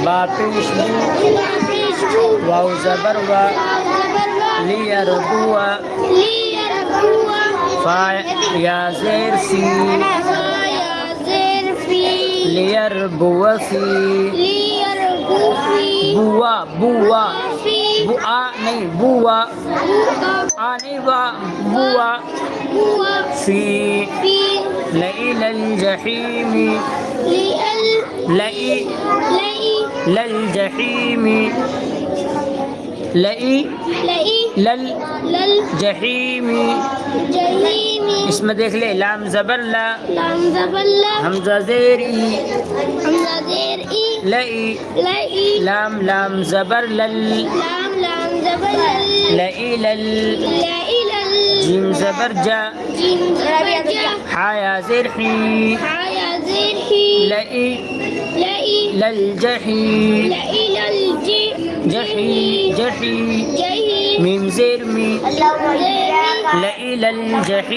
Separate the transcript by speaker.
Speaker 1: बा पेश बू वाव ज़बर वा लियरबुआ फा या ज़ेर फ़ी लियरबुवफ़ी बुआ बुआ बुआ नहीं बुआ आ नहीं वा बुआ फ़ी लइलल जहीमी लल जहीमी लल जहीमी। इसमें देख ले लाम ज़बर ला हमज़ा ज़ेर ई लई लाम लाम ज़बर लल लइलल जीम ज़बर जा हा या ज़ेर ही लल जही जही मीम ज़ेर मी लइलल जही।